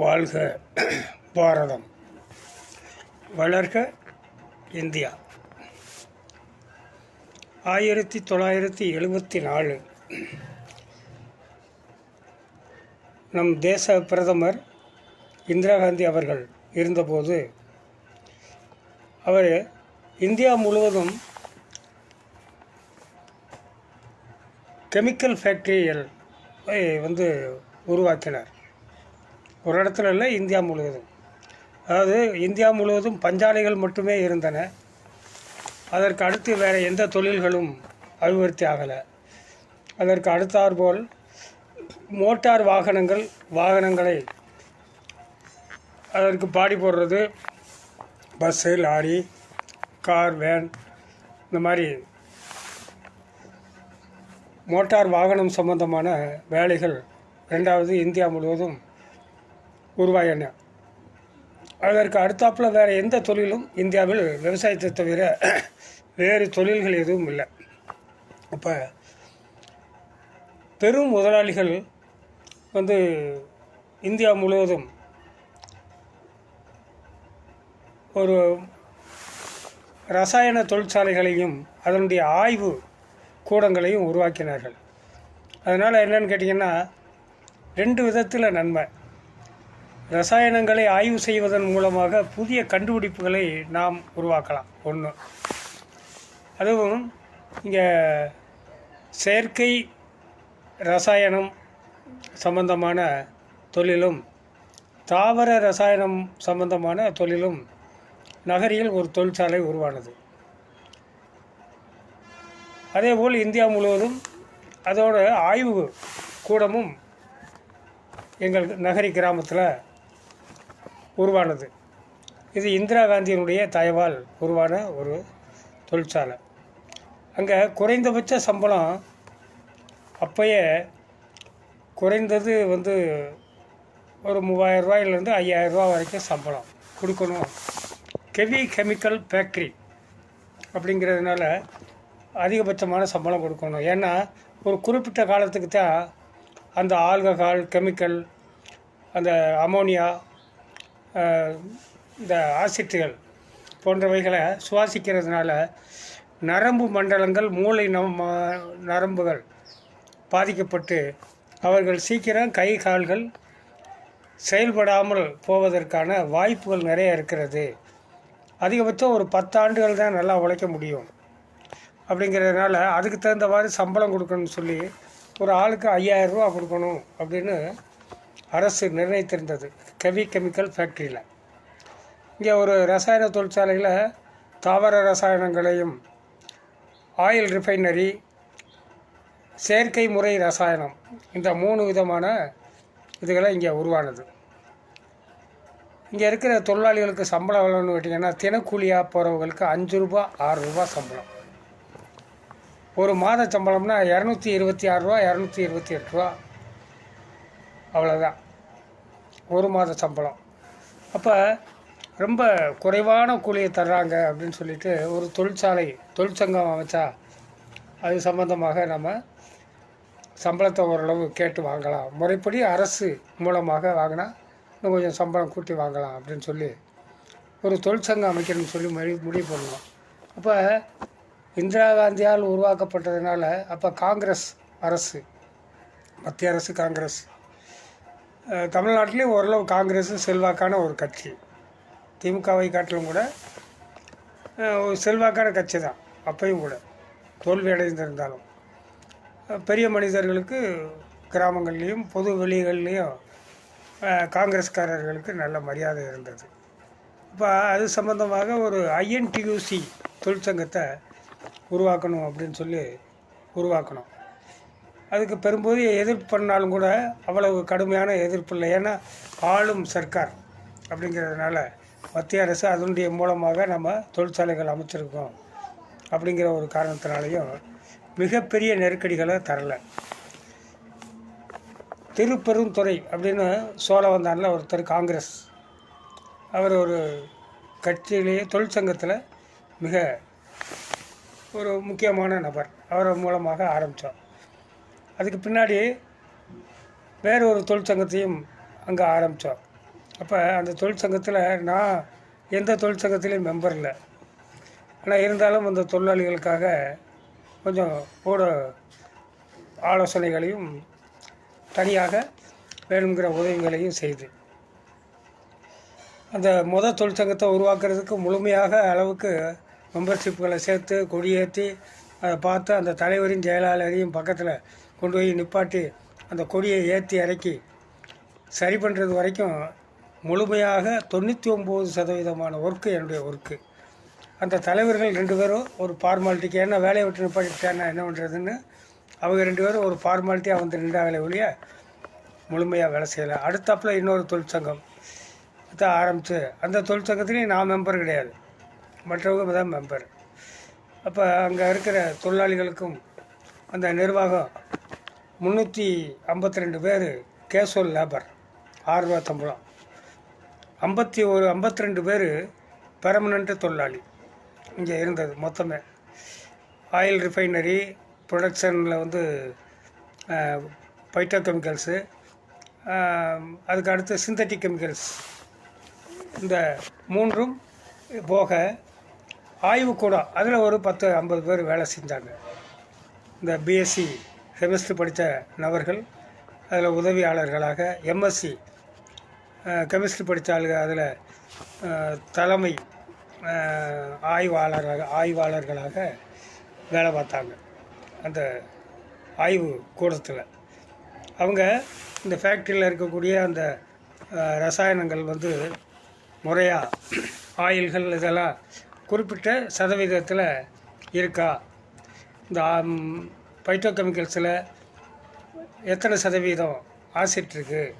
வாழ்க பாரதம், வளர்க இந்தியா. 1974 நம் தேச பிரதமர் இந்திரா காந்தி அவர்கள் இருந்தபோது அவர் இந்தியா முழுவதும் கெமிக்கல் ஃபேக்ட்ரிகள் உருவாக்கினார். ஒரு இடத்துல இல்லை, இந்தியா முழுவதும். அதாவது இந்தியா முழுவதும் பஞ்சாலைகள் மட்டுமே இருந்தன. அதற்கு அடுத்து வேறு எந்த தொழில்களும் அபிவிருத்தி ஆகலை. அதற்கு அடுத்தாற்போல் மோட்டார் வாகனங்களை அதற்கு பாடி போடுறது, பஸ்ஸு, லாரி, கார், வேன், இந்த மாதிரி மோட்டார் வாகனம் சம்பந்தமான வேலைகள் ரெண்டாவது இந்தியா முழுவதும் உருவாகின. அதற்கு அடுத்தாப்பில் வேறு எந்த தொழிலும் இந்தியாவில் விவசாயத்தை தவிர வேறு தொழில்கள் எதுவும் இல்லை. அப்போ பெரும் முதலாளிகள் இந்தியா முழுவதும் ஒரு ரசாயன தொழிற்சாலைகளையும் அதனுடைய ஆய்வு கூடங்களையும் உருவாக்கினார்கள். அதனால் என்னென்னு கேட்டிங்கன்னா, ரெண்டு விதத்தில் நன்மை. ரசாயனங்களை ஆய்வு செய்வதன் மூலமாக புதிய கண்டுபிடிப்புகளை நாம் உருவாக்கலாம். ஒன்று. அதுவும் இங்கே செயற்கை ரசாயனம் சம்பந்தமான தொழிலும் தாவர ரசாயனம் சம்பந்தமான தொழிலும் நகரில் ஒரு தொழிற்சாலை உருவானது. அதேபோல் இந்தியா முழுவதும் அதோட ஆய்வு கூடமும் எங்கள் நகரி கிராமத்தில் உருவானது. இது இந்திரா காந்தியினுடைய தயவால் உருவான ஒரு தொழிற்சாலை. அங்கே குறைந்தபட்ச சம்பளம் அப்போயே குறைந்தது ஒரு 3000 ரூபாயிலேருந்து 5000 ரூபா வரைக்கும் சம்பளம் கொடுக்கணும். கெமிக்கல் ஃபேக்ட்ரி அப்படிங்கிறதுனால அதிகபட்சமான சம்பளம் கொடுக்கணும். ஏன்னா ஒரு குறிப்பிட்ட காலத்துக்கு தான் அந்த ஆல்கஹால், கெமிக்கல், அந்த அமோனியா, இந்த ஆசிட்டுகள் போன்றவைகளை சுவாசிக்கிறதுனால நரம்பு மண்டலங்கள், மூளை நரம்புகள் பாதிக்கப்பட்டு அவர்கள் சீக்கிரம் கை கால்கள் செயல்படாமல் போவதற்கான வாய்ப்புகள் நிறைய இருக்கிறது. அதிகபட்சம் ஒரு 10 ஆண்டுகள் தான் நல்லா உழைக்க முடியும். அப்படிங்கிறதுனால அதுக்கு தகுந்தவாறு சம்பளம் கொடுக்கணும்னு சொல்லி ஒரு ஆளுக்கு 5000 ரூபா கொடுக்கணும் அப்படின்னு அரசு நிர்ணயித்திருந்தது. கெமிக்கல் ஃபேக்ட்ரியில். இங்கே ஒரு ரசாயன தொழிற்சாலையில் தாவர ரசாயனங்களையும், ஆயில் ரிஃபைனரி, செயற்கை முறை ரசாயனம், இந்த 3 விதமான இதுகளை இங்கே உருவானது. இங்கே இருக்கிற தொழிலாளிகளுக்கு சம்பளம் எவ்வளோன்னு கேட்டிங்கன்னா, தினக்கூலியாக போகிறவங்களுக்கு 5 ரூபா 6 ரூபா சம்பளம். ஒரு மாத சம்பளம்னா 226 ரூபா 228 ரூபா, அவ்வளோதான் ஒரு மாத சம்பளம். அப்போ ரொம்ப குறைவான கூலியை தர்றாங்க அப்படின்னு சொல்லிட்டு ஒரு தொழிற்சங்கம் அமைச்சா அது சம்பந்தமாக நம்ம சம்பளத்தை ஓரளவு கேட்டு வாங்கலாம். முறைப்படி அரசு மூலமாக வாங்கினா இன்னும் கொஞ்சம் சம்பளம் கூட்டி வாங்கலாம் அப்படின்னு சொல்லி ஒரு தொழிற்சங்கம் அமைக்கணும்னு சொல்லி முடிவு பண்ணணும். அப்போ இந்திரா காந்தியால் உருவாக்கப்பட்டதுனால அப்போ காங்கிரஸ் அரசு, மத்திய அரசு காங்கிரஸ், தமிழ்நாட்டிலேயும் ஓரளவு காங்கிரஸ் செல்வாக்கான ஒரு கட்சி. திமுகவை காட்டிலும் கூட ஒரு செல்வாக்கான கட்சி தான். அப்பையும் கூட தோல்வி அடைந்திருந்தாலும் பெரிய மனிதர்களுக்கு கிராமங்கள்லேயும் பொது வெளிகள்லேயும் காங்கிரஸ்காரர்களுக்கு நல்ல மரியாதை இருந்தது. இப்போ அது சம்பந்தமாக ஒரு ஐஎன்டியூசி தொழிற்சங்கத்தை உருவாக்கணும் அப்படின்னு சொல்லி உருவாக்கணும். அதுக்கு பெரும்போது எதிர்ப்பு பண்ணாலும் கூட அவ்வளவு கடுமையான எதிர்ப்பு இல்லை. ஏன்னா ஆளும் சர்க்கார் அப்படிங்கிறதுனால மத்திய அரசு அதனுடைய மூலமாக நம்ம தொழிற்சாலைகள் அமைச்சிருக்கோம் அப்படிங்கிற ஒரு காரணத்தினாலையும் மிகப்பெரிய நெருக்கடிகளை தரலை. திருப்பெருந்துறை அப்படின்னு சோழவந்தானில் ஒருத்தர் காங்கிரஸ், அவர் ஒரு கட்சியிலேயே தொழிற்சங்கத்தில் மிக ஒரு முக்கியமான நபர். அவர் மூலமாக ஆரம்பித்தோம். அதுக்கு பின்னாடி வேறு ஒரு தொழிற்சங்கத்தையும் அங்கே ஆரம்பித்தோம். அப்போ அந்த தொழிற்சங்கத்தில் நான் எந்த தொழிற்சங்கத்திலையும் மெம்பர் இல்லை. ஆனால் இருந்தாலும் அந்த தொழிலாளிகளுக்காக கொஞ்சம் கூட ஆலோசனைகளையும் தனியாக வேணுங்கிற உதவிகளையும் செய்து அந்த தொழிற்சங்கத்தை உருவாக்குறதுக்கு முழுமையாக அளவுக்கு மெம்பர்ஷிப்புகளை சேர்த்து கொடியேற்றி அதை பார்த்து அந்த தலைவரையும் செயலாளரையும் பக்கத்தில் கொண்டு போய் நிப்பாட்டி அந்த கொடியை ஏற்றி இறக்கி சரி பண்ணுறது வரைக்கும் முழுமையாக 99% ஒர்க்கு என்னுடைய ஒர்க்கு. அந்த தலைவர்கள் 2 பேரும் ஒரு ஃபார்மாலிட்டிக்கு என்ன வேலையை விட்டு நிப்பாட்டிட்டானா என்ன பண்ணுறதுன்னு அவங்க 2 பேரும் ஒரு ஃபார்மாலிட்டியாக வந்து நின்றாங்களே ஒழிய முழுமையாக வேலை செய்யலை. அடுத்தாப்பில் இன்னொரு தொழிற்சங்கம் தான் ஆரம்பித்து அந்த தொழிற்சங்கத்துலேயும் நான் மெம்பர் கிடையாது, மற்றவங்க தான் மெம்பர். அப்போ அங்கே இருக்கிற தொழிலாளிகளுக்கும் அந்த நிர்வாகம் 352 பேர் கேஷுவல் லேபர் 6 ரூபா சம்பளம், 52 பேர் பெர்மனண்ட்டு தொழிலாளி இங்கே இருந்தது. மொத்தமே ஆயில் ரிஃபைனரி ப்ரொடக்ஷனில் வந்து பைட்டோ கெமிக்கல்ஸு, அதுக்கு அடுத்து சிந்தட்டிக் கெமிக்கல்ஸ், இந்த 3ம் போக ஆய்வுக்கூடம் அதில் ஒரு 10-50 பேர் வேலை செஞ்சாங்க. இந்த பிஎஸ்சி கெமிஸ்ட்ரி படித்த நபர்கள் அதில் உதவியாளர்களாக, எம்எஸ்சி கெமிஸ்ட்ரி படித்த ஆளுங்க அதில் தலைமை ஆய்வாளர்களாக வேலை பார்த்தாங்க அந்த ஆய்வு கூடத்தில். அவங்க இந்த ஃபேக்ட்ரியில் இருக்கக்கூடிய அந்த ரசாயனங்கள் வந்து முறையாக ஆயில்கள் இதெல்லாம் குறிப்பிட்ட சதவீதத்தில் இருக்கா, இந்த பைட்டோ கெமிக்கல்ஸில் எத்தனை சதவீதம் ஆசிட் இருக்குது,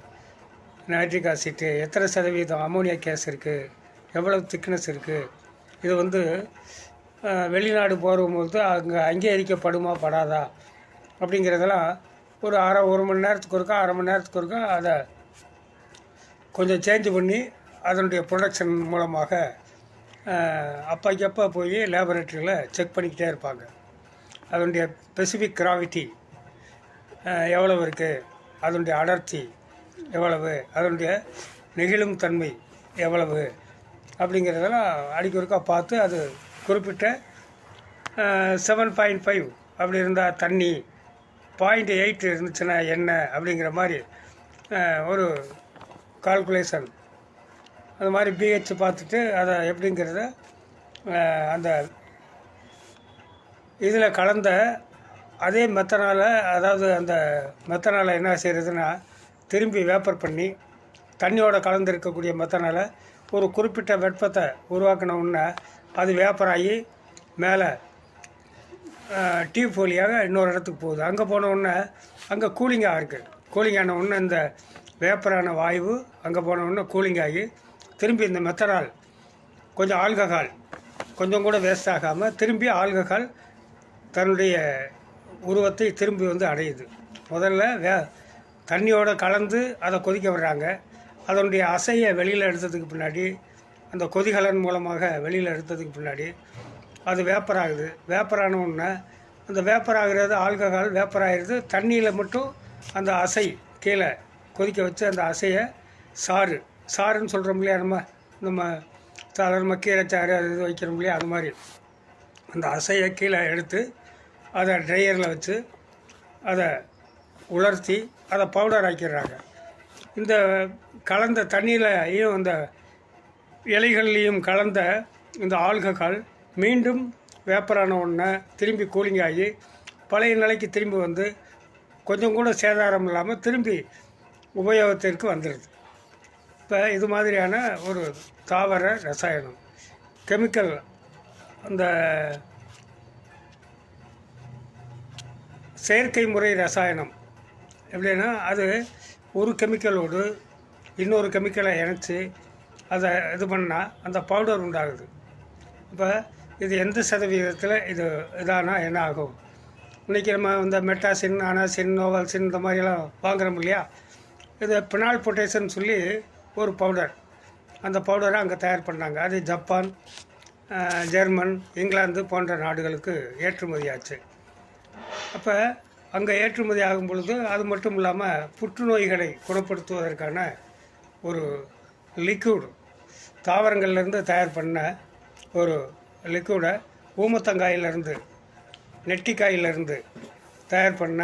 நைட்ரிக் ஆசிட்டு எத்தனை சதவீதம் அமோனியா கேஸ் இருக்குது, எவ்வளவு திக்னஸ் இருக்குது, இது வந்து வெளிநாடு போகும்போது அங்கே அங்கீகரிக்கப்படுமா படாதா அப்படிங்கிறதெல்லாம் ஒரு மணி நேரத்துக்கு ஒருக்கா அரை மணி நேரத்துக்கு ஒருக்கா அதை கொஞ்சம் சேஞ்ச் பண்ணி அதனுடைய ப்ரொடக்ஷன் மூலமாக அப்போக்கப்போ போய் லேபரேட்டரியில் செக் பண்ணிக்கிட்டே இருப்பாங்க. அதனுடைய ஸ்பெசிஃபிக் கிராவிட்டி எவ்வளவு இருக்குது, அதனுடைய அடர்த்தி எவ்வளவு, அதனுடைய நெகிழும் தன்மை எவ்வளவு அப்படிங்கிறதெல்லாம் அடிக்கொருக்கா பார்த்து அது குறிப்பிட்ட 7.5 அப்படி இருந்தால் தண்ணி, 0.8 இருந்துச்சுன்னா என்ன அப்படிங்கிற மாதிரி ஒரு கால்குலேஷன், அது மாதிரி பிஹெச் பார்த்துட்டு அதை எப்படிங்கிறத அந்த இதில் கலந்த அதே மெத்தனால், அதாவது அந்த மெத்தனால் என்ன செய்கிறதுனா திரும்பி வேப்பர் பண்ணி தண்ணியோட கலந்து இருக்கக்கூடிய மெத்தனால் ஒரு குறிப்பிட்ட வெப்பத்தை உருவாக்கினோன்னா அது வேப்பராகி மேலே டியூப் வழியாக இன்னொரு இடத்துக்கு போகுது. அங்கே போனவுடனே அங்கே கூலிங்காக இருக்குது. கூலிங் ஆன உடனே இந்த வேப்பரான வாயு அங்கே போனவுடனே கூலிங் ஆகி திரும்பி இந்த மெத்தனால் கொஞ்சம் ஆல்கஹால் கொஞ்சம் கூட வேஸ்ட் ஆகாமல் திரும்பி ஆல்கஹால் தன்னுடைய உருவத்தை திரும்பி வந்து அடையுது. முதல்ல தண்ணியோடு கலந்து அதை கொதிக்க விடுறாங்க. அதனுடைய அசையை வெளியில் எடுத்ததுக்கு பின்னாடி, அந்த கொதிகலன் மூலமாக வெளியில் எடுத்ததுக்கு பின்னாடி அது வேப்பராகுது. வேப்பரான உடனே அந்த வேப்பராகிறது ஆல்கஹால் வேப்பராகிறது. தண்ணியில் மட்டும் அந்த அசை கீழே கொதிக்க வச்சு அந்த அசையை சாறுன்னு சொல்கிறோம் இல்லையா, நம்ம சாதாரணமாக கீரைச்சாறு அது இது வைக்கிறோம் இல்லையா, அது மாதிரி அந்த அசையை கீழே எடுத்து அதை ட்ரையரில் வச்சு அதை உலர்த்தி அதை பவுடர் ஆக்கிடுறாங்க. இந்த கலந்த தண்ணியிலையும் அந்த இலைகள்லேயும் கலந்த இந்த ஆல்கஹால் மீண்டும் வேப்பரான உடனே திரும்பி கூலிங் ஆகி பழைய நிலைக்கு திரும்பி வந்து கொஞ்சம் கூட சேதாரம் இல்லாமல் திரும்பி உபயோகத்திற்கு வந்துடுது. இப்போ இது மாதிரியான ஒரு தாவர ரசாயனம் கெமிக்கல், அந்த செயற்கை முறை ரசாயனம் எப்படின்னா அது ஒரு கெமிக்கலோடு இன்னொரு கெமிக்கலை இணைச்சி அதை இது பண்ணால் அந்த பவுடர் உண்டாகுது. இப்போ இது எந்த சதவீதத்தில் இதானா என்ன ஆகும்? இன்றைக்கி நம்ம இந்த மெட்டாசின், அனாசின், நோவல்சின் இந்த மாதிரிலாம் வாங்குகிறோம் இல்லையா, இது பினால் பொட்டேஷன் சொல்லி ஒரு பவுடர், அந்த பவுடரை அங்கே தயார் பண்ணாங்க. அது ஜப்பான், ஜெர்மன், இங்கிலாந்து போன்ற நாடுகளுக்கு ஏற்றுமதியாச்சு. அப்போ அங்கே ஏற்றுமதி ஆகும் பொழுது அது மட்டும் இல்லாமல் புற்றுநோய்களை குணப்படுத்துவதற்கான ஒரு லிக்விட் தாவரங்கள்லேருந்து தயார் பண்ண ஒரு லிக்விடை ஊமத்தங்காயிலேருந்து நெட்டிக்காயிலேருந்து தயார் பண்ண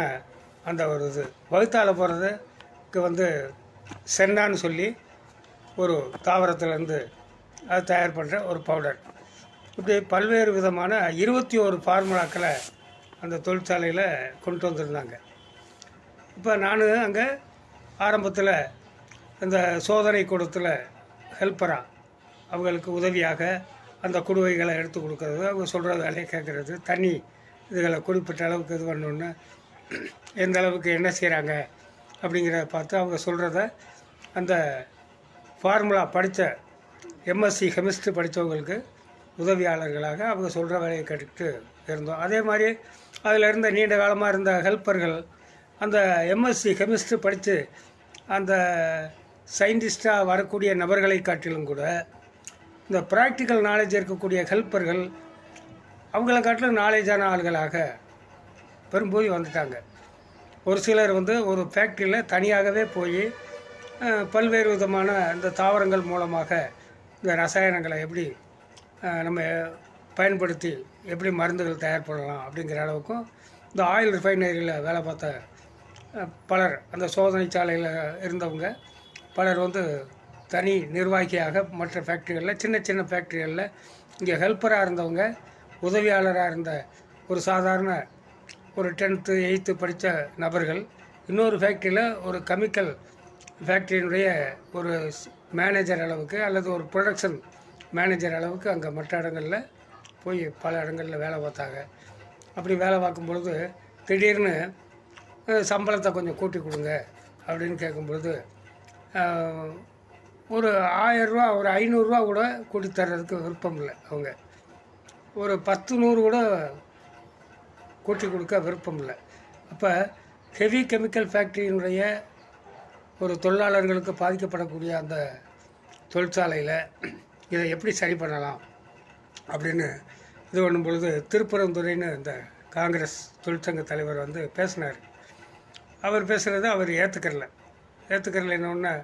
அந்த ஒரு இது வகுத்தால் போகிறதுக்கு வந்து சென்னான்னு சொல்லி ஒரு தாவரத்துலேருந்து அது தயார் பண்ணுற ஒரு பவுடர். இப்படி பல்வேறு விதமான 21 ஃபார்முலாக்களை அந்த தொழிற்சாலையில் கொண்டு வந்திருந்தாங்க. இப்போ நான் அங்கே ஆரம்பத்தில் அந்த சோதனை கூடத்தில் ஹெல்ப்பராக அவங்களுக்கு உதவியாக அந்த குடுவைகளை எடுத்து கொடுக்கறது, அவங்க சொல்கிற வேலையை கேட்குறது, தண்ணி இதுகளை குறிப்பிட்ட அளவுக்கு இது பண்ணணுன்னு எந்த அளவுக்கு என்ன செய்கிறாங்க அப்படிங்கிறத பார்த்து அவங்க சொல்கிறத அந்த ஃபார்முலா படித்த எம்எஸ்சி கெமிஸ்ட்ரி படித்தவங்களுக்கு உதவியாளர்களாக அவங்க சொல்கிற வேலையை கேட்டுக்கிட்டு இருந்தோம். அதே மாதிரி அதில் இருந்த நீண்ட காலமாக இருந்த ஹெல்ப்பர்கள் அந்த எம்எஸ்சி கெமிஸ்ட்ரி படித்து அந்த சயின்டிஸ்டாக வரக்கூடிய நபர்களை காட்டிலும் கூட இந்த ப்ராக்டிக்கல் நாலேஜ் இருக்கக்கூடிய ஹெல்ப்பர்கள் அவங்கள காட்டிலும் நாலேஜான ஆள்களாக பெரும்போய் வந்துட்டாங்க. ஒரு சிலர் வந்து ஒரு ஃபேக்ட்ரியில் தனியாகவே போய் பல்வேறு விதமான இந்த தாவரங்கள் மூலமாக இந்த ரசாயனங்களை எப்படி நம்ம பயன்படுத்தி எப்படி மருந்துகள் தயார் பண்ணலாம் அப்படிங்கிற அளவுக்கும் இந்த ஆயில் ரிஃபைனரியில் வேலை பார்த்த பலர், அந்த சோதனை சாலையில் இருந்தவங்க பலர் வந்து தனி நிர்வாகியாக மற்ற ஃபேக்ட்ரிகளில் சின்ன சின்ன ஃபேக்ட்ரிகளில் இங்கே ஹெல்ப்பராக இருந்தவங்க, உதவியாளராக இருந்த ஒரு சாதாரண ஒரு 10th 8th படித்த நபர்கள் இன்னொரு ஃபேக்ட்ரியில் ஒரு கெமிக்கல் ஃபேக்ட்ரியினுடைய ஒரு மேனேஜர் அளவுக்கு அல்லது ஒரு ப்ரொடக்ஷன் மேனேஜர் அளவுக்கு அங்கே மற்ற இடங்களில் போய் பல இடங்களில் வேலை பார்த்தாங்க. அப்படி வேலை பார்க்கும்பொழுது திடீர்னு சம்பளத்தை கொஞ்சம் கூட்டி கொடுங்க அப்படின்னு கேட்கும்பொழுது ஒரு 1000 ரூபா ஒரு 500 ரூபா கூட கூட்டி தர்றதுக்கு விருப்பம் இல்லை. அவங்க ஒரு 10 100 கூட கூட்டி கொடுக்க விருப்பம் இல்லை. அப்போ ஹெவி கெமிக்கல் ஃபேக்ட்ரியினுடைய ஒரு தொழிலாளர்களுக்கு பாதிக்கப்படக்கூடிய அந்த தொழிற்சாலையில் இதை எப்படி சரி பண்ணலாம் அப்படின்னு இது பண்ணும் பொழுது திருப்பரந்துறைன்னு இந்த காங்கிரஸ் தொழிற்சங்க தலைவர் வந்து பேசினார். அவர் பேசுகிறத அவர் ஏற்றுக்கறலைன்னொன்னே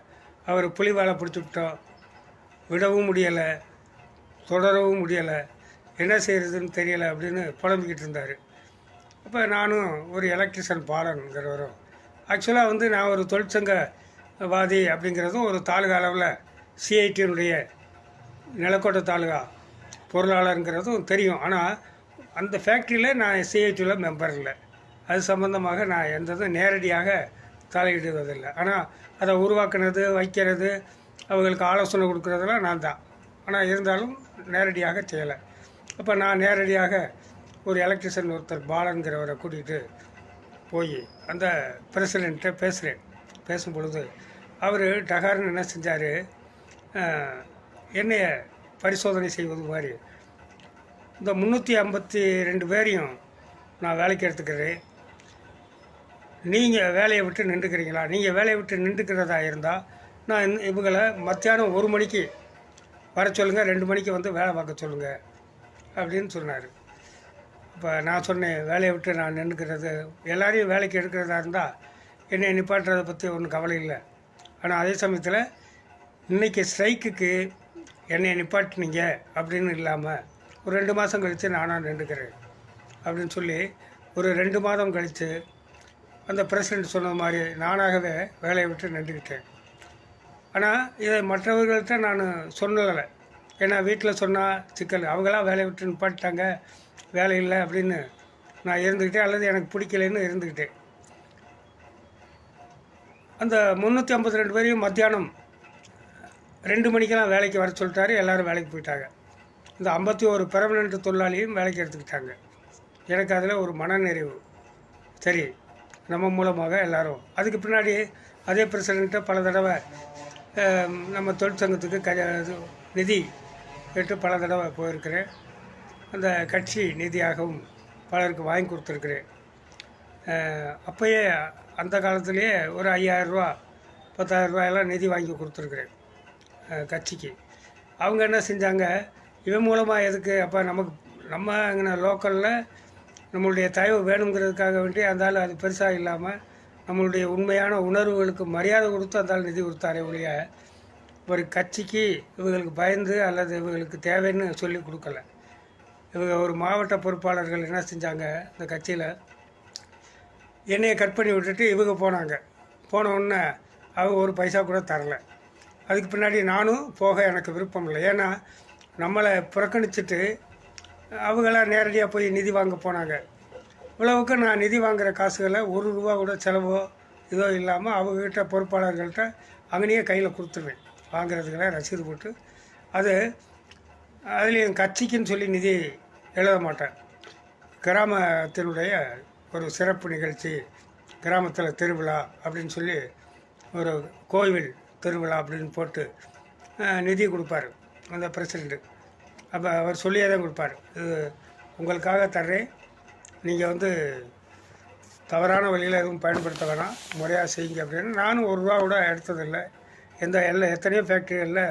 அவர் புலிவாலை பிடிச்சி விட்டோம், விடவும் முடியலை, தொடரவும் முடியலை, என்ன செய்கிறதுன்னு தெரியலை அப்படின்னு புலம்பிக்கிட்டு இருந்தார். அப்போ நானும் ஒரு எலக்ட்ரிஷியன் பாலன்கிறவரும் ஆக்சுவலாக வந்து நான் ஒரு தொழிற்சங்கவாதி அப்படிங்கிறதும் ஒரு தாலுகா அளவில் சிஐடியினுடைய நிலக்கோட்டை தாலுகா பொருளாளருங்கிறதும் தெரியும். ஆனால் அந்த ஃபேக்ட்ரியில் நான் சிஐடியில் மெம்பர் இல்லை. அது சம்மந்தமாக நான் எந்ததும் நேரடியாக தலையிடுவதில்லை. ஆனால் அதை உருவாக்குனது, வைக்கிறது, அவங்களுக்கு ஆலோசனை கொடுக்குறதெல்லாம் நான் தான். ஆனால் இருந்தாலும் நேரடியாக செய்யலை. அப்போ நான் நேரடியாக ஒரு எலக்ட்ரிஷியன் ஒருத்தர் பாலன்கிறவரை கூட்டிகிட்டு போய் அந்த பிரசிடெண்ட்டை பேசும் பொழுது அவர் டகார்னு என்ன செஞ்சார், என்னைய பரிசோதனை செய்வது மாதிரி இந்த 352 பேரையும் நான் வேலைக்கு எடுத்துக்கிறேன், நீங்கள் வேலையை விட்டு நின்றுக்கிறீங்களா? நீங்கள் வேலையை விட்டு நின்றுக்கிறதா இருந்தால் நான் இவங்களை மத்தியானம் 1 மணிக்கு வர சொல்லுங்கள், 2 மணிக்கு வந்து வேலை பார்க்க சொல்லுங்கள் அப்படின்னு சொன்னார். இப்போ நான் சொன்னேன், வேலையை விட்டு நான் நின்றுக்கிறது, எல்லாரையும் வேலைக்கு எடுக்கிறதா இருந்தால் என்னை நிப்பாட்டுறதை பற்றி ஒன்றும் கவலை இல்லை. ஆனால் அதே சமயத்தில் இன்றைக்கி ஸ்ட்ரைக்குக்கு என்னை நிப்பாட்டினீங்க அப்படின்னு இல்லாமல் ஒரு 2 மாதம் கழித்து நானாக நின்றுக்கிறேன் அப்படின்னு சொல்லி ஒரு 2 மாதம் கழித்து அந்த பிரசிடெண்ட் சொன்ன மாதிரி நானாகவே வேலையை விட்டு நின்றுக்கிட்டேன். ஆனால் இதை மற்றவர்கள்ட்ட நான் சொல்லலை. ஏன்னா வீட்டில் சொன்னால் சிக்கல், அவங்களாம் வேலையை விட்டு நிப்பாட்டிட்டாங்க, வேலை இல்லை அப்படின்னு நான் இருந்துக்கிட்டேன், அல்லது எனக்கு பிடிக்கலைன்னு இருந்துக்கிட்டேன். அந்த 352 பேரையும் மத்தியானம் 2 மணிக்கெல்லாம் வேலைக்கு வர சொல்லிட்டாரு. எல்லோரும் வேலைக்கு போயிட்டாங்க. இந்த 51 பெர்மனெண்ட் தொழிலாளியும் வேலைக்கு எடுத்துக்கிட்டாங்க. எனக்கு அதில் ஒரு மனநிறைவு. சரி, நம்ம மூலமாக எல்லோரும். அதுக்கு பின்னாடி அதே பிரசிடெண்ட்டை பல தடவை நம்ம தொழிற்சங்கத்துக்கு நிதி கேட்டு பல தடவை போயிருக்கிறேன். அந்த கட்சி நிதியாகவும் பலருக்கு வாங்கி கொடுத்துருக்குறேன். அப்போயே அந்த காலத்துலேயே ஒரு 5000 ரூபா 10,000 ரூபாயெல்லாம் நிதி வாங்கி கொடுத்துருக்குறேன் கட்சிக்கு. அவங்க என்ன செஞ்சாங்க, இவன் மூலமாக எதுக்கு, அப்போ நம்ம அங்கே லோக்கலில் நம்மளுடைய தயவு வேணுங்கிறதுக்காக வேண்டி அந்தாலும் அது பெருசாக இல்லாமல் நம்மளுடைய உண்மையான உணர்வுகளுக்கு மரியாதை கொடுத்து அந்தாலும் நிதி கொடுத்தாரே ஒழிய ஒரு கட்சிக்கு இவங்களுக்கு பயந்து அல்லது இவங்களுக்கு தேவைன்னு சொல்லி கொடுக்கல. இவங்க ஒரு மாவட்ட பொறுப்பாளர்கள் என்ன செஞ்சாங்க, இந்த கட்சியில் என்னையை கட் பண்ணி விட்டுட்டு இவங்க போனாங்க. போன உடனே அவங்க ஒரு பைசா கூட தரல. அதுக்கு பின்னாடி நானும் போக எனக்கு விருப்பம் இல்லை. ஏன்னா நம்மளை புறக்கணிச்சிட்டு அவங்களாம் நேரடியாக போய் நிதி வாங்க போனாங்க. இவ்வளவுக்கு நான் நிதி வாங்குகிற காசுகளை ஒரு ரூபா கூட செலவோ இதோ இல்லாமல் அவங்கக்கிட்ட பொறுப்பாளர்கள்ட்ட அங்கேயே கையில் கொடுத்துருவேன். வாங்குறதுக்கெல்லாம் ரசீது போட்டு அதில் என் கட்சிக்குன்னு சொல்லி நிதி எழுத மாட்டேன். கிராமத்தினுடைய ஒரு சிறப்பு நிகழ்ச்சி, கிராமத்தில் திருவிழா அப்படின்னு சொல்லி ஒரு கோவில் திருவிழா அப்படின்னு போட்டு நிதி கொடுப்பார் அந்த பிரசிடெண்ட்டு. அப்போ அவர் சொல்லியே தான் கொடுப்பார், இது உங்களுக்காக தர்றேன், நீங்கள் தவறான வழியில் எதுவும் பயன்படுத்த வேணாம், முறையாக செய்யுங்க அப்படின்னு. நானும் ஒரு ரூபா கூட எடுத்ததில்லை. எத்தனையோ ஃபேக்ட்ரிகளில்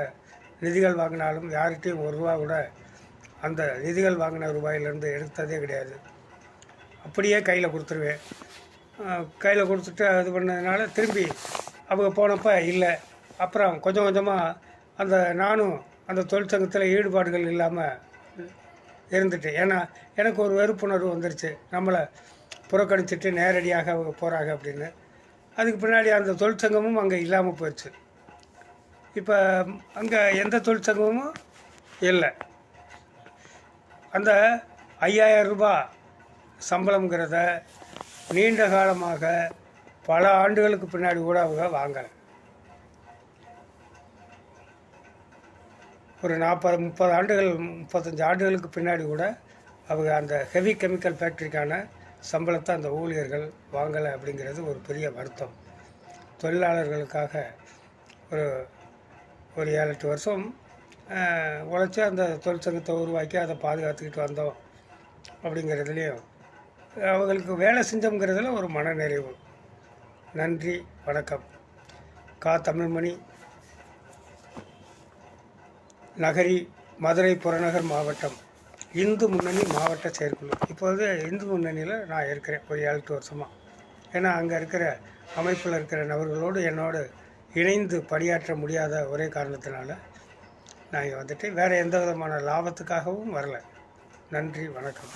நிதிகள் வாங்கினாலும் யார்கிட்டையும் ஒரு ரூபா கூட அந்த நிதிகள் வாங்கின ரூபாயிலேருந்து எடுத்ததே கிடையாது. அப்படியே கையில் கொடுத்துருவேன். கையில் கொடுத்துட்டு இது பண்ணதுனால திரும்பி அவங்க போனப்போ இல்லை. அப்புறம் கொஞ்சம் கொஞ்சமாக நானும் அந்த தொழிற்சங்கத்தில் ஈடுபாடுகள் இல்லாமல் இருந்துட்டேன். ஏன்னா எனக்கு ஒரு வெறுப்புணர்வு வந்துருச்சு, நம்மளை புறக்கணிச்சிட்டு நேரடியாக அவங்க போகிறாங்க அப்படின்னு. அதுக்கு பின்னாடி அந்த தொழிற்சங்கமும் அங்கே இல்லாமல் போயிடுச்சு. இப்போ அங்கே எந்த தொழிற்சங்கமும் இல்லை. அந்த 5000 ரூபாய் சம்பளங்கிறத நீண்ட காலமாக பல ஆண்டுகளுக்கு பின்னாடி கூட அவங்க வாங்கலை. ஒரு 40-30 ஆண்டுகள் 35 ஆண்டுகளுக்கு பின்னாடி கூட அவங்க அந்த ஹெவி கெமிக்கல் ஃபேக்ட்ரிக்கான சம்பளத்தை அந்த ஊழியர்கள் வாங்கலை. அப்படிங்கிறது ஒரு பெரிய வருத்தம். தொழிலாளர்களுக்காக ஒரு 7-8 வருஷம் உழைச்சி அந்த தொழிற்சங்கத்தை உருவாக்கி அதை பாதுகாத்துக்கிட்டு வந்தோம். அப்படிங்கிறதுலேயும் அவங்களுக்கு வேலை செஞ்சோங்கிறதுல ஒரு மனநிறைவு. நன்றி, வணக்கம். தமிழ்மணி, நகரி, மதுரை புறநகர் மாவட்டம், இந்து முன்னணி மாவட்ட செயற்குழு. இப்போது இந்து முன்னணியில் நான் இருக்கிறேன் ஒரு 7-8 வருஷமாக. ஏன்னா அங்கே இருக்கிற அமைப்பில் இருக்கிற நபர்களோடு என்னோடு இணைந்து பணியாற்ற முடியாத ஒரே காரணத்தினால நான் இங்கே வந்துட்டு வேறு எந்த விதமான லாபத்துக்காகவும் வரல. நன்றி, வணக்கம்.